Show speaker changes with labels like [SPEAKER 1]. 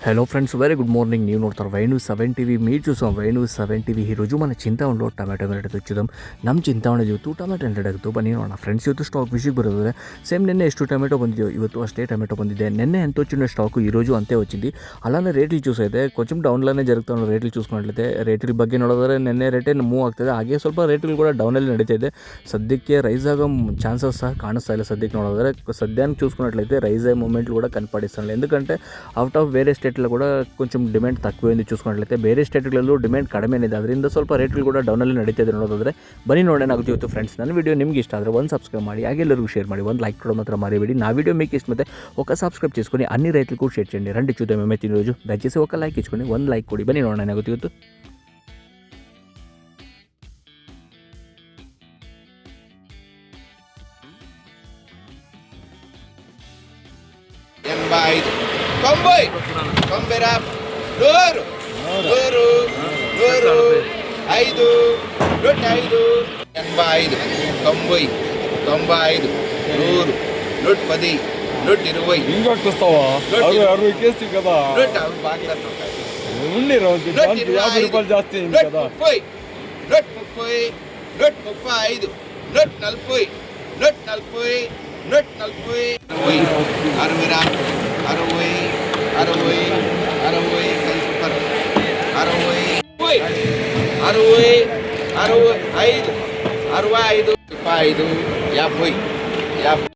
[SPEAKER 1] Hello friends, very good morning. ನೀವು ನೋಡ್ತಾರೆ ವೈನು7 TV. మీరు చూసాం ವೈನು7 ಟಿವಿ. ಈರೋಜು మన చింతామణిలో ಟೊಮೆಟೊ ರೇಟ್ ಹೆಚ್ಚಿದಂ. ನಮ್ಮ చింతాಮಣಿ ಇವತ್ತು ಟೊಮೆಟೊ ರೇಟ್ ಆಗುತ್ತೆ. ಬನ್ನಿ ನೋಡೋಣ ಫ್ರೆಂಡ್ಸ್. ಇವತ್ತು ಸ್ಟಾಕ್ ವಿಷಯಕ್ಕೆ ಬರೋದ್ರೆ సేమ్ నిన్నే ಎಷ್ಟು టొమాటో ಬಂದಿದೆಯో ಇವತ್ತು అಷ್ಟೇ టొమాటో ಬಂದಿದೆ. నిన్నే ఎంత వచ్చిన స్టాకు ఈరోజు అంతే వచ్చింది. అలానే రేట్లు చూసైతే కొంచెం డౌన్లోనే జరుగుతా ఉన్న రేట్లు చూసుకున్నట్లయితే ರೇಟ್ల ಬಗ್ಗೆ ನೋಡಿದ್ರೆ ನಿನ್ನೆ ರೇಟೇ ಮೂವ್ ಆಗ್ತದೆ. ಹಾಗೆ ಸ್ವಲ್ಪ ರೇಟ್ಗಳು ಕೂಡ ಡೌನಲ್ಲಿ ನಡೀತಾ ಇದೆ. ಸದ್ಯಕ್ಕೆ ರೈಸ್ ಆಗೋ ఛాన్సెస్ సహా కాಣಿಸ್ತಾ ಇಲ್ಲ. సద్యಕ್ಕೆ ನೋಡಿದ್ರೆ సద్యానికి చూసుకున్నట్లయితే రైజ్ అయ్యే మూమెంట్లు కూడా కనపడిస్తాను. ఎందుకంటే అవుట్ ఆఫ్ వేరే స్టేట్లో కూడా కొంచెం ಡಿಮ್ಯಾಂಡ್ ತక్కుವೇ చూసుకున్నట్లయితే ಬೇರೆ ಸ್ಟೇಟ್ಗಳಲ್ಲೂ ಡಿಮ್ಯಾಂಡ್ ಕಡಿಮೆ ಇದೆ. ಅದರಿಂದ ಸ್ವಲ್ಪ ರೇಟ್ಗಳು ಕೂಡ ಡೌನಲ್ಲಿ ನಡೀತಾ ಇದೆ. ನೋಡೋದಾದ್ರೆ ಬನ್ನಿ ನೋಡೋಣಾಗುತ್ತೆ ಇವತ್ತು ಫ್ರೆಂಡ್ಸ್. ನನ್ನ ವಿಡಿಯೋ ನಿಮಗೆ ಇಷ್ಟ ಆದರೆ ಒಂದು సబ్స్క్రైబ్ ಮಾಡಿ, ಹಾಗೆ ಎಲ್ಲರಿಗೂ షేర్ ಮಾಡಿ, ಒಂದು లైక్ కూడా మాత్రం మరివేడి. నా వీడియో మీకు ఇష్టమైతే ఒక సబ్స్క్రైబ్ చేసుకొని అన్ని రైతులకు షేర్ చేయండి. రండి చూద్దాం ఏమైతే ఈరోజు. దయచేసి ఒక లైక్ ఇచ్చుకొని ಒಂದು లైక్ కొడి. బన్నీ ನೋಡೋಣಾಗುತ್ತೆ ಇವತ್ತು.
[SPEAKER 2] తొంభై తొంభైరా నూరు నూరు నూరు ఐదు 105 85 90 95 100 110 120
[SPEAKER 3] ఇంకోటి వస్తావా? 60 కేసు కదా,
[SPEAKER 2] 50
[SPEAKER 3] రూపాయలు జాస్తి అయింది కదా.
[SPEAKER 2] 30 130 135 140 140 140 60 60 60 60 super 60 60 65 65 50